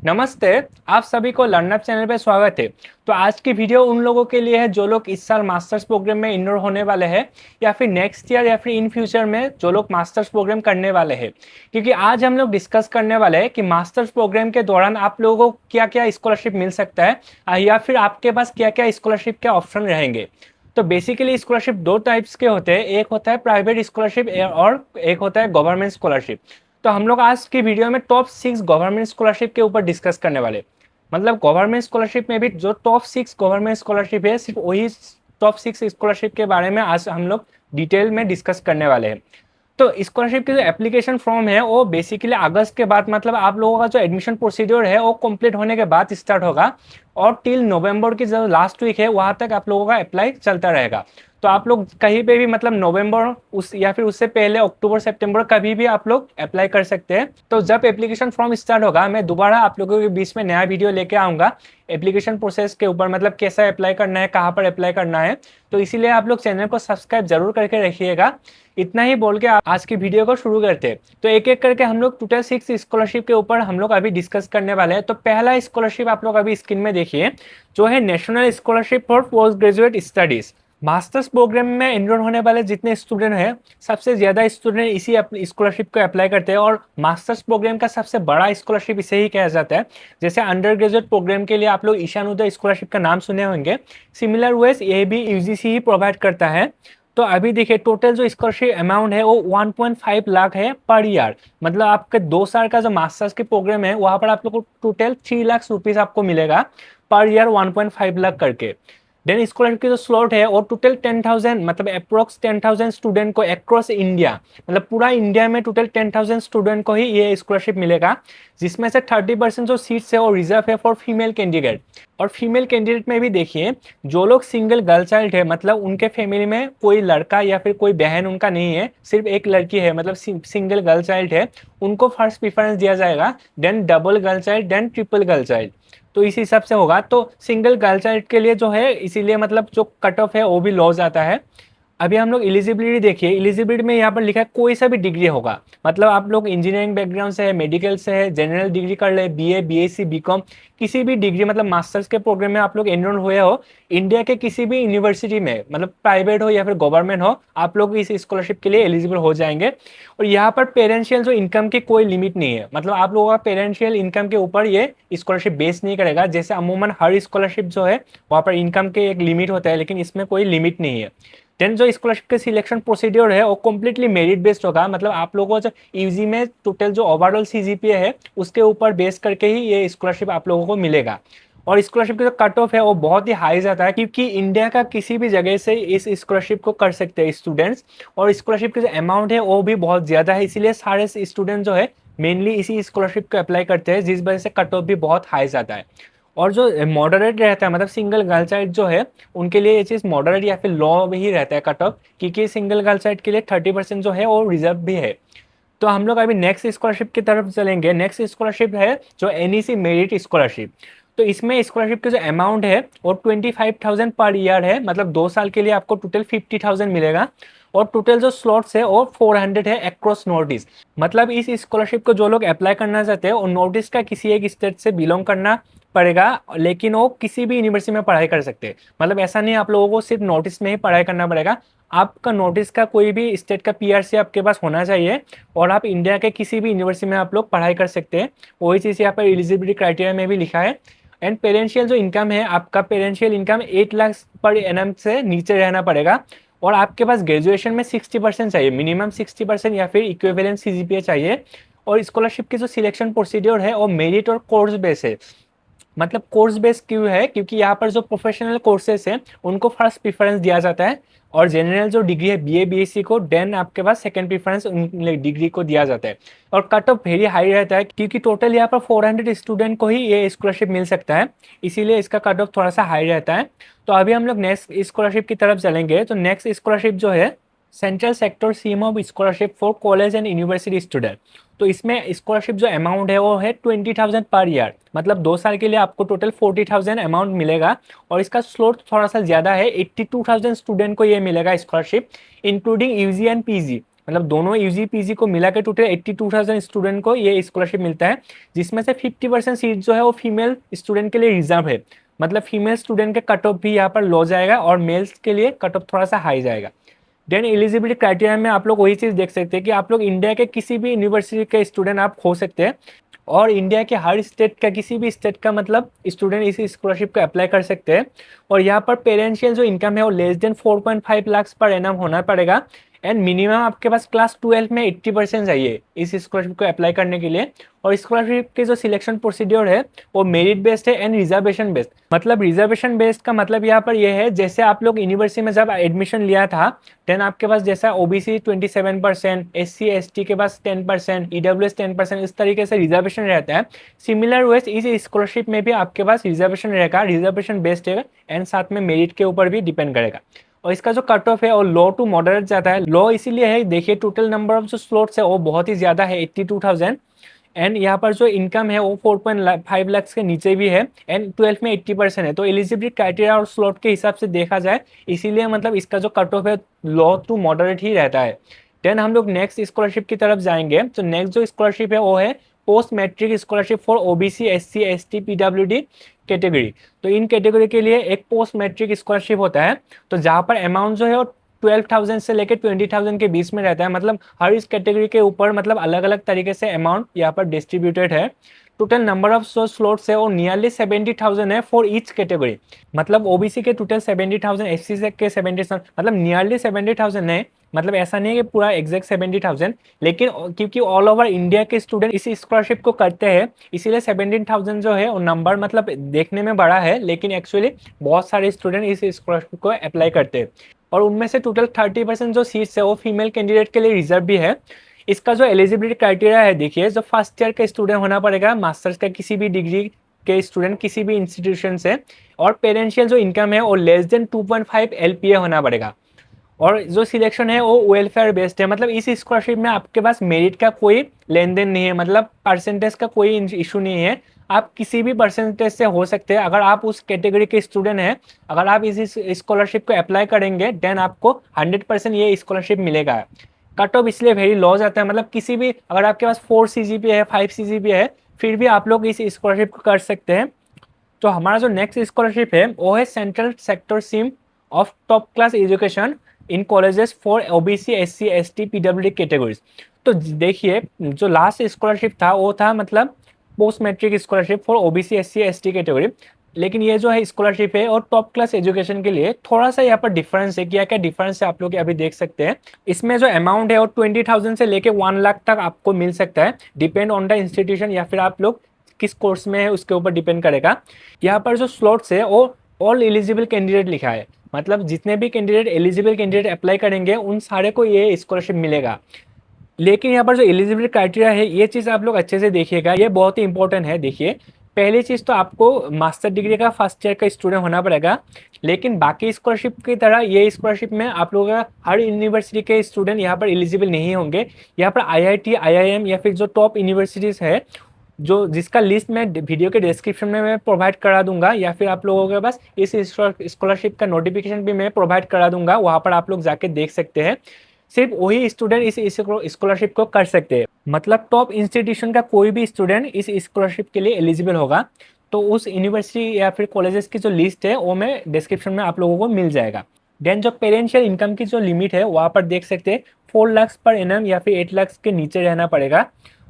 नमस्ते। आप सभी को लर्नअप चैनल पे स्वागत है। तो आज की वीडियो उन लोगों के लिए है जो लोग इस साल मास्टर्स प्रोग्राम में इनरोल होने वाले हैं या फिर नेक्स्ट ईयर या फिर इन फ्यूचर में जो लोग मास्टर्स प्रोग्राम करने वाले हैं। क्योंकि आज हम लोग डिस्कस करने वाले हैं कि मास्टर्स प्रोग्राम के दौरान आप लोगों को क्या क्या स्कॉलरशिप मिल सकता है या फिर आपके पास क्या क्या स्कॉलरशिप के ऑप्शन रहेंगे। तो बेसिकली स्कॉलरशिप दो टाइप्स के होते हैं, एक होता है प्राइवेट स्कॉलरशिप और एक होता है गवर्नमेंट स्कॉलरशिप। तो हम लोग आज की वीडियो में टॉप 6 गवर्नमेंट स्कॉलरशिप के ऊपर डिस्कस करने वाले। मतलब गवर्नमेंट स्कॉलरशिप में भी जो टॉप 6 गवर्नमेंट स्कॉलरशिप है, सिर्फ वही टॉप 6 स्कॉलरशिप के बारे में आज हम लोग डिटेल में डिस्कस करने वाले हैं। तो स्कॉलरशिप की जो एप्लीकेशन फॉर्म है वो बेसिकली अगस्त के बाद, मतलब आप लोगों का जो एडमिशन प्रोसीड्योर है वो कंप्लीट होने के बाद स्टार्ट होगा और टिल नवंबर की जो लास्ट वीक है वहां तक आप लोगों का अप्लाई चलता रहेगा। तो आप लोग कहीं पे भी, मतलब नवंबर उस या फिर उससे पहले अक्टूबर सितंबर कभी भी आप लोग अप्लाई कर सकते हैं। तो जब एप्लीकेशन फॉर्म स्टार्ट होगा मैं दोबारा आप लोगों के बीच में नया वीडियो लेके आऊंगा एप्लीकेशन प्रोसेस के ऊपर, मतलब कैसा अप्लाई करना है, कहाँ पर अप्लाई करना है। तो इसीलिए आप लोग चैनल को सब्सक्राइब जरूर करके रखिएगा। इतना ही बोल के आज की वीडियो को शुरू करते हैं। तो एक एक करके हम लोग टोटल 6 स्कॉलरशिप के ऊपर हम लोग अभी डिस्कस करने वाले हैं। तो पहला स्कॉलरशिप आप लोग अभी स्क्रीन में देखिए, जो है national scholarship for post graduate studies. Masters programme में एनरोल होने वाले जितने स्टूडेंट हैं, सबसे ज्यादा स्टूडेंट इसी स्कॉलरशिप को अप्लाई करते हैं और मास्टर्स प्रोग्राम का सबसे बड़ा स्कॉलरशिप इसे ही कहा जाता है। जैसे अंडर ग्रेजुएट प्रोग्राम के लिए आप लोग ईशानोदय स्कॉलरशिप का नाम सुने होंगे, सिमिलर वेज ये भी यूजीसी ही प्रोवाइड करता है। तो अभी देखिए टोटल जो स्कॉलरशिप अमाउंट है वो 1.5 लाख है पर ईयर। मतलब आपके 2 साल का जो मास्टर्स के प्रोग्राम है वहां पर आप लोग को टोटल 3 लाख रुपीज आपको मिलेगा पर ईयर, 1.5 लाख करके। देन स्कॉलरशिप की जो स्लॉट है और टोटल 10,000, मतलब अप्रोक्स 10,000 स्टूडेंट को अक्रॉस इंडिया, मतलब पूरा इंडिया में टोटल 10,000 स्टूडेंट को ही ये स्कॉलरशिप मिलेगा। जिसमें से 30% जो सीट्स है वो रिजर्व है फॉर फीमेल कैंडिडेट। और फीमेल कैंडिडेट में भी देखिए, जो लोग सिंगल गर्ल चाइल्ड है, मतलब उनके फैमिली में कोई लड़का या फिर कोई बहन उनका नहीं है, सिर्फ एक लड़की है, मतलब सिंगल गर्ल चाइल्ड है, उनको फर्स्ट प्रीफरेंस दिया जाएगा। Then double girl child, then triple girl child. तो इस हिसाब से होगा। तो सिंगल गर्ल चाइल्ड के लिए जो है, इसीलिए मतलब जो कट ऑफ है वो भी लो जाता है। अभी हम लोग एलिजिबिलिटी देखिए, एलिजिबिलिटी में यहाँ पर लिखा है कोई सा भी डिग्री होगा। मतलब आप लोग इंजीनियरिंग बैकग्राउंड से है, मेडिकल से है, जनरल डिग्री कर ले, बीए, बीएससी, बीकॉम, किसी भी डिग्री, मतलब मास्टर्स के प्रोग्राम में आप लोग एनरोल हुए हो इंडिया के किसी भी यूनिवर्सिटी में, मतलब प्राइवेट हो या फिर गवर्नमेंट हो, आप लोग इस स्कॉलरशिप के लिए एलिजिबल हो जाएंगे। और यहाँ पर पेरेंशियल जो इनकम की कोई लिमिट नहीं है, मतलब आप लोगों का पेरेंशियल इनकम के ऊपर ये स्कॉलरशिप बेस नहीं करेगा। जैसे अमूमन हर स्कॉलरशिप जो है वहाँ पर इनकम के एक लिमिट होता है, लेकिन इसमें कोई लिमिट नहीं है। देन जो स्कॉलरशिप के सिलेक्शन प्रोसीड्योर है वो कम्प्लीटली मेरिट बेस्ड होगा। मतलब आप लोगों को जो यूजी में टोटल जो ओवरऑल सीजीपीए है उसके ऊपर बेस करके ही ये स्कॉलरशिप आप लोगों को मिलेगा। और स्कॉलरशिप का जो कट ऑफ है वो बहुत ही हाई जाता है, क्योंकि इंडिया का किसी भी जगह से इस स्कॉलरशिप को कर सकते हैं स्टूडेंट्स। और स्कॉलरशिप की जो अमाउंट है वो भी बहुत ज़्यादा है, इसीलिए सारे स्टूडेंट जो है मेनली इसी स्कॉलरशिप को अप्लाई करते हैं, जिस वजह से कट ऑफ भी बहुत हाई जाता है। और जो मॉडरेट रहता है, मतलब सिंगल गर्ल चाइल्ड जो है उनके लिए ये चीज़ मॉडरेट या फिर लो में ही रहता है कट ऑफ, क्योंकि सिंगल गर्ल चाइल्ड के लिए 30% जो है वो रिजर्व भी है। तो हम लोग अभी नेक्स्ट स्कॉलरशिप की तरफ चलेंगे। नेक्स्ट स्कॉलरशिप है जो एनईसी मेरिट स्कॉलरशिप। तो इसमें स्कॉलरशिप की जो अमाउंट है वो 25,000 पर ईयर है, मतलब 2 साल के लिए आपको टोटल 50,000 मिलेगा। और टोटल जो स्लॉट्स है वो 400 है अक्रॉस नॉर्थ ईस्ट। मतलब इस स्कॉलरशिप को जो लोग अप्लाई करना चाहते हैं वो नॉर्थ ईस्ट का किसी एक स्टेट से बिलोंग करना पड़ेगा, लेकिन वो किसी भी यूनिवर्सिटी में पढ़ाई कर सकते हैं। मतलब ऐसा नहीं आप लोगों को सिर्फ नॉर्थ ईस्ट में ही पढ़ाई करना पड़ेगा, आपका नॉर्थ ईस्ट का कोई भी स्टेट का पीआरसी आपके पास होना चाहिए और आप इंडिया के किसी भी यूनिवर्सिटी में आप लोग पढ़ाई कर सकते हैं। वही चीज़ यहाँ पर एलिजिबिलिटी क्राइटेरिया में भी लिखा है। एंड पेरेंशियल जो इनकम है, आपका पेरेंशियल इनकम 8 लाख पर एनम से नीचे रहना पड़ेगा। और आपके पास ग्रेजुएशन में 60% चाहिए, मिनिमम 60% या फिर इक्विवेलेंट सीजीपीए चाहिए। और स्कॉलरशिप की जो सिलेक्शन प्रोसीड्योर है वो मेरिट और कोर्स बेस है। मतलब कोर्स बेस क्यों है, क्योंकि यहाँ पर जो प्रोफेशनल कोर्सेस हैं उनको फर्स्ट प्रीफरेंस दिया जाता है और जनरल जो डिग्री है बीए बीएससी को देन आपके पास सेकंड प्रीफरेंस उन डिग्री को दिया जाता है। और कट ऑफ वेरी हाई रहता है, क्योंकि टोटल यहाँ पर 400 स्टूडेंट को ही ये स्कॉलरशिप मिल सकता है, इसीलिए इसका कट ऑफ थोड़ा सा हाई रहता है। तो अभी हम लोग नेक्स्ट स्कॉलरशिप की तरफ चलेंगे। तो नेक्स्ट स्कॉलरशिप जो है central sector scheme of scholarship for college and university student. तो इसमें स्कॉलरशिप जो अमाउंट है वो है 20,000 पर ईयर, मतलब 2 साल के लिए आपको टोटल 40,000 अमाउंट मिलेगा। और इसका स्लॉट थोड़ा सा ज़्यादा है, 82,000 स्टूडेंट को ये मिलेगा scholarship, including UG and PG. मतलब दोनों यूजी पीजी को मिला के टोटल 82,000 स्टूडेंट को ये स्कॉलरशिप मिलता है, जिसमें से 50% सीट जो है वो फीमेल स्टूडेंट के लिए रिजर्व है। मतलब फीमेल स्टूडेंट के कट ऑफ भी यहाँ पर लो जाएगा और मेल्स के लिए कट ऑफ थोड़ा सा हाई जाएगा। देन एलिजिबिलिटी क्राइटेरिया में आप लोग वही चीज़ देख सकते हैं कि आप लोग इंडिया के किसी भी यूनिवर्सिटी के स्टूडेंट आप हो सकते हैं, और इंडिया के हर स्टेट का किसी भी स्टेट का मतलब स्टूडेंट इस स्कॉलरशिप को अप्लाई कर सकते हैं। और यहाँ पर पेरेंशियल जो इनकम है वो less than 4.5 lakh per annum होना पड़ेगा, एंड मिनिमम आपके पास क्लास 12 में 80% चाहिए इस स्कॉलरशिप को अप्लाई करने के लिए। और स्कॉलरशिप के जो सिलेक्शन प्रोसीड्योर है वो मेरिट बेस्ड है एंड रिजर्वेशन बेस्ड। मतलब रिजर्वेशन बेस्ड का मतलब यहाँ पर यह है, जैसे आप लोग यूनिवर्सिटी में जब एडमिशन लिया था, देन आपके पास जैसा ओबीसी 27%, SC ST के पास 10%, EWS 10%, इस तरीके से रिजर्वेशन रहता है। सिमिलर वेज इस स्कॉलरशिप में भी आपके पास रिजर्वेशन रहेगा, रिजर्वेशन बेस्ड है एंड साथ में मेरिट के ऊपर भी डिपेंड करेगा। और इसका जो कट ऑफ है वो लो टू मॉडरेट जाता है। लो इसीलिए है, देखिए टोटल नंबर ऑफ जो स्लॉट्स है वो बहुत ही ज़्यादा है, 82,000, एंड यहाँ पर जो इनकम है वो 4.5 लाख के नीचे भी है, एंड 12 में 80% है। तो एलिजिबिलिटी क्राइटेरिया और स्लॉट के हिसाब से देखा जाए, इसीलिए मतलब इसका जो कट ऑफ है लो टू मॉडरेट ही रहता है। देन हम लोग नेक्स्ट स्कॉलरशिप की तरफ जाएंगे। तो नेक्स्ट जो स्कॉलरशिप है वो है post matric scholarship for OBC SC ST PWD category. तो इन कैटेगरी के लिए एक पोस्ट मैट्रिक स्कॉलरशिप होता है, तो जहाँ पर अमाउंट जो है वो 12,000 से लेकर 20,000 के बीच में रहता है। मतलब हर इस कैटेगरी के ऊपर मतलब अलग अलग तरीके से अमाउंट यहाँ पर डिस्ट्रीब्यूटेड है। टोटल नंबर ऑफ जो स्लॉट्स है वो नियरली 70,000 है फॉर ईच कैटेगरी। मतलब ओबीसी के टोटल 70,000, एससी से के 70,000, मतलब नियरली 70,000 है। मतलब ऐसा नहीं है कि पूरा एग्जैक्ट 70,000, लेकिन क्योंकि ऑल ओवर इंडिया के स्टूडेंट इस स्कॉलरशिप को करते हैं, इसीलिए 17,000 जो है वो नंबर मतलब देखने में बड़ा है, लेकिन एक्चुअली बहुत सारे स्टूडेंट इस स्कॉलरशिप को अप्लाई करते हैं। और उनमें से टोटल 30% जो सीट्स है वो फीमेल कैंडिडेट के लिए रिजर्व भी है। इसका जो एलिजिबिलिटी क्राइटेरिया है, देखिए जो फर्स्ट ईयर का स्टूडेंट होना पड़ेगा, मास्टर्स का किसी भी डिग्री के स्टूडेंट किसी भी इंस्टीट्यूशन से, और पेरेंशियल जो इनकम है वो लेस देन 2.5 LPA होना पड़ेगा। और जो सिलेक्शन है वो वेलफेयर बेस्ड है। मतलब इस स्कॉलरशिप में आपके पास मेरिट का कोई लेन देन नहीं है, मतलब परसेंटेज का कोई इशू नहीं है। आप किसी भी परसेंटेज से हो सकते हैं। अगर आप उस कैटेगरी के स्टूडेंट हैं, अगर आप इस स्कॉलरशिप को अप्लाई करेंगे, देन आपको 100% ये स्कॉलरशिप मिलेगा। कट ऑफ इसलिए वेरी लॉ जाता है, मतलब किसी भी अगर आपके पास 4 CGPA है, 5 CGPA है, फिर भी आप लोग इस स्कॉलरशिप को कर सकते हैं। तो हमारा जो नेक्स्ट स्कॉलरशिप है वो है central sector scheme of top class education in colleges for OBC SC ST PWD categories. तो देखिए जो लास्ट स्कॉलरशिप था वो था मतलब post matric scholarship for OBC SC ST category, लेकिन ये जो है स्कॉलरशिप है और टॉप क्लास एजुकेशन के लिए थोड़ा सा यहाँ पर डिफरेंस है। क्या क्या डिफरेंस है आप लोग अभी देख सकते हैं। इसमें जो अमाउंट है वो 20,000 से लेके 1 लाख तक आपको मिल सकता है, डिपेंड ऑन द इंस्टीट्यूशन या फिर आप लोग किस कोर्स में है उसके ऊपर डिपेंड करेगा। यहाँ पर जो स्लॉट्स है वो ऑल एलिजिबल कैंडिडेट लिखा है, मतलब जितने भी कैंडिडेट एलिजिबल कैंडिडेट अप्लाई करेंगे उन सारे को ये स्कॉलरशिप मिलेगा। लेकिन यहाँ पर जो एलिजिबिलिटी क्राइटेरिया है ये चीज़ आप लोग अच्छे से देखिएगा, ये बहुत ही इंपॉर्टेंट है। देखिए पहली चीज़ तो आपको मास्टर डिग्री का फर्स्ट ईयर का स्टूडेंट होना पड़ेगा, लेकिन बाकी स्कॉलरशिप की तरह ये स्कॉलरशिप में आप लोगों का हर यूनिवर्सिटी के स्टूडेंट यहाँ पर एलिजिबल नहीं होंगे। यहाँ पर IIT IIM या फिर जो टॉप यूनिवर्सिटीज़ है, जो जिसका लिस्ट मैं वीडियो के डिस्क्रिप्शन में मैं प्रोवाइड करा दूंगा, या फिर आप लोगों के पास इस स्कॉलरशिप का नोटिफिकेशन भी मैं प्रोवाइड करा दूंगा, वहाँ पर आप लोग जाके देख सकते हैं। सिर्फ वही स्टूडेंट इस स्कॉलरशिप को कर सकते हैं। मतलब टॉप इंस्टीट्यूशन का कोई भी स्टूडेंट इस स्कॉलरशिप के लिए एलिजिबल होगा। तो उस यूनिवर्सिटी या फिर कॉलेजेस की जो लिस्ट है वो मैं डिस्क्रिप्शन में आप लोगों को मिल जाएगा। देन जो पेरेंशियल इनकम की जो लिमिट है वहाँ पर देख सकते हैं 4 लाख पर एनम या फिर 8 लाख के नीचे रहना पड़ेगा।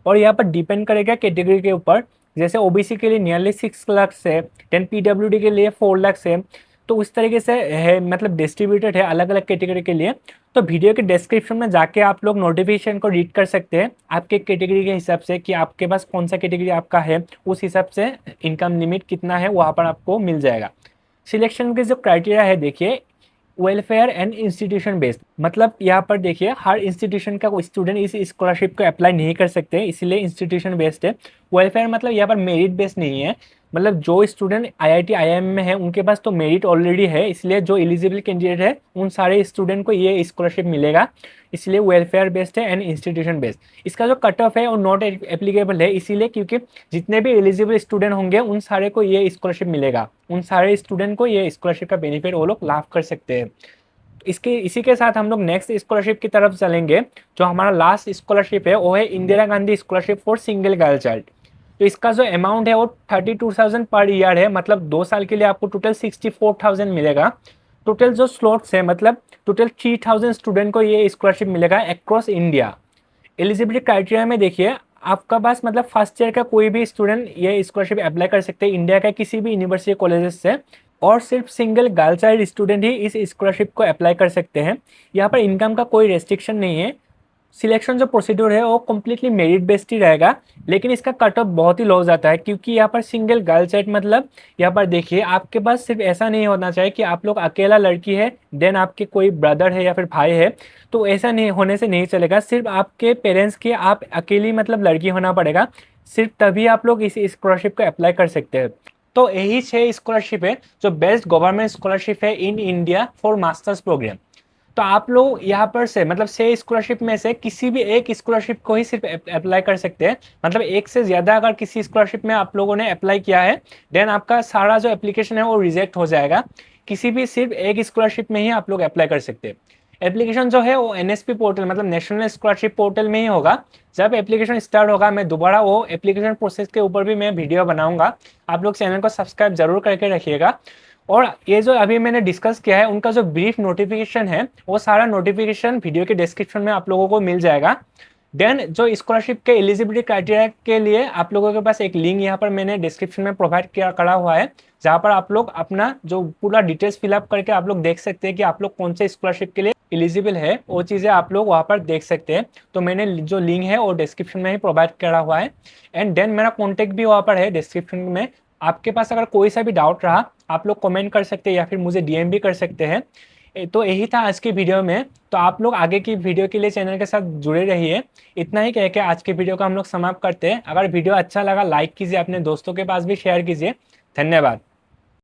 और यहाँ पर डिपेंड करेगा कैटेगरी के ऊपर, जैसे OBC के लिए नियरली 6 लाख से, देन PWD के लिए 4 लाख से, तो उस तरीके से है, मतलब डिस्ट्रीब्यूटेड है अलग अलग कैटेगरी के लिए। तो वीडियो के डिस्क्रिप्शन में जाके आप लोग नोटिफिकेशन को रीड कर सकते हैं आपके कैटेगरी के हिसाब से, कि आपके पास कौन सा कैटेगरी आपका है, उस हिसाब से इनकम लिमिट कितना है वहाँ पर आपको मिल जाएगा। सिलेक्शन के जो क्राइटेरिया है देखिए वेलफेयर एंड इंस्टीट्यूशन बेस्ड, मतलब यहाँ पर देखिए हर इंस्टीट्यूशन का स्टूडेंट इस स्कॉलरशिप को अप्लाई नहीं कर सकते, इसलिए इंस्टीट्यूशन बेस्ड है। वेलफेयर मतलब यहाँ पर मेरिट बेस्ड नहीं है, मतलब जो स्टूडेंट IIT IIM में है उनके पास तो मेरिट ऑलरेडी है, इसलिए जो एलिजिबल कैंडिडेट है उन सारे स्टूडेंट को ये स्कॉलरशिप मिलेगा, इसलिए वेलफेयर बेस्ड है एंड इंस्टीट्यूशन बेस्ड। इसका जो कट ऑफ है वो नॉट एप्लीकेबल है, इसीलिए क्योंकि जितने भी एलिजिबल स्टूडेंट होंगे उन सारे को ये स्कॉलरशिप मिलेगा, उन सारे स्टूडेंट को ये स्कॉलरशिप का बेनिफिट वो लोग लाभ कर सकते हैं। इसके इसी के साथ हम लोग नेक्स्ट स्कॉलरशिप की तरफ चलेंगे। जो हमारा लास्ट स्कॉलरशिप है वो है Indira Gandhi scholarship for single girl child. तो इसका जो अमाउंट है वो 32,000 पर ईयर है, मतलब 2 साल के लिए आपको टोटल 64,000 मिलेगा। टोटल जो स्लॉट्स है, मतलब टोटल 3,000 स्टूडेंट को ये स्कॉलरशिप मिलेगा अक्रॉस इंडिया। एलिजिबिलिटी क्राइटेरिया में देखिए, आपका पास मतलब फर्स्ट ईयर का कोई भी स्टूडेंट ये स्कॉलरशिप अप्लाई कर सकते हैं इंडिया का किसी भी यूनिवर्सिटी कॉलेजेस से, और सिर्फ सिंगल गर्ल चाइल्ड स्टूडेंट ही इस स्कॉलरशिप को अप्लाई कर सकते हैं। यहाँ पर इनकम का कोई रेस्ट्रिक्शन नहीं है। सिलेक्शन जो प्रोसीड्यूर है वो कम्प्लीटली मेरिट बेस्ड ही रहेगा, लेकिन इसका कट ऑफ बहुत ही लो जाता है, क्योंकि यहाँ पर सिंगल गर्ल चाइल्ड मतलब यहाँ पर देखिए आपके पास सिर्फ ऐसा नहीं होना चाहिए कि आप लोग अकेला लड़की है देन आपके कोई ब्रदर है या फिर भाई है, तो ऐसा नहीं होने से नहीं चलेगा। सिर्फ आपके पेरेंट्स के आप अकेली मतलब लड़की होना पड़ेगा, सिर्फ तभी आप लोग इस स्कॉलरशिप को अप्लाई कर सकते हैं। तो यही 6 स्कॉलरशिप है जो बेस्ट गवर्नमेंट स्कॉलरशिप है in India for masters programme. तो आप लोग यहाँ पर से मतलब 6 स्कॉलरशिप में से किसी भी एक स्कॉलरशिप को ही सिर्फ अप्लाई कर सकते हैं। मतलब एक से ज़्यादा अगर किसी स्कॉलरशिप में आप लोगों ने अप्लाई किया है देन आपका सारा जो एप्लीकेशन है वो रिजेक्ट हो जाएगा। किसी भी सिर्फ एक स्कॉलरशिप में ही आप लोग अप्लाई कर सकते हैं। एप्लीकेशन जो है वो एनएसपी पोर्टल मतलब नेशनल स्कॉलरशिप पोर्टल में ही होगा। जब एप्लीकेशन स्टार्ट होगा मैं दोबारा वो एप्लीकेशन प्रोसेस के ऊपर भी मैं वीडियो बनाऊंगा। आप लोग चैनल को सब्सक्राइब जरूर करके रखिएगा। और ये जो अभी मैंने डिस्कस किया है उनका जो ब्रीफ नोटिफिकेशन है वो सारा नोटिफिकेशन वीडियो के डिस्क्रिप्शन में आप लोगों को मिल जाएगा। देन जो स्कॉलरशिप के एलिजिबिलिटी क्राइटेरिया के लिए आप लोगों के पास एक लिंक यहाँ पर मैंने डिस्क्रिप्शन में प्रोवाइड किया करा हुआ है, जहाँ पर आप लोग अपना जो पूरा डिटेल्स फिलअप करके आप लोग देख सकते हैं कि आप लोग कौन से स्कॉलरशिप के लिए एलिजिबल है, वो चीज़ें आप लोग वहाँ पर देख सकते हैं। तो मैंने जो लिंक है वो डिस्क्रिप्शन में ही प्रोवाइड करा हुआ है। एंड देन मेरा कॉन्टैक्ट भी वहाँ पर है डिस्क्रिप्शन में। आपके पास अगर कोई सा भी डाउट रहा आप लोग कमेंट कर सकते हैं या फिर मुझे डीएम भी कर सकते हैं। तो यही था आज की वीडियो में। तो आप लोग आगे की वीडियो के लिए चैनल के साथ जुड़े रहिए। इतना ही कह के आज के वीडियो को हम लोग समाप्त करते हैं। अगर वीडियो अच्छा लगा लाइक कीजिए, अपने दोस्तों के पास भी शेयर कीजिए। धन्यवाद।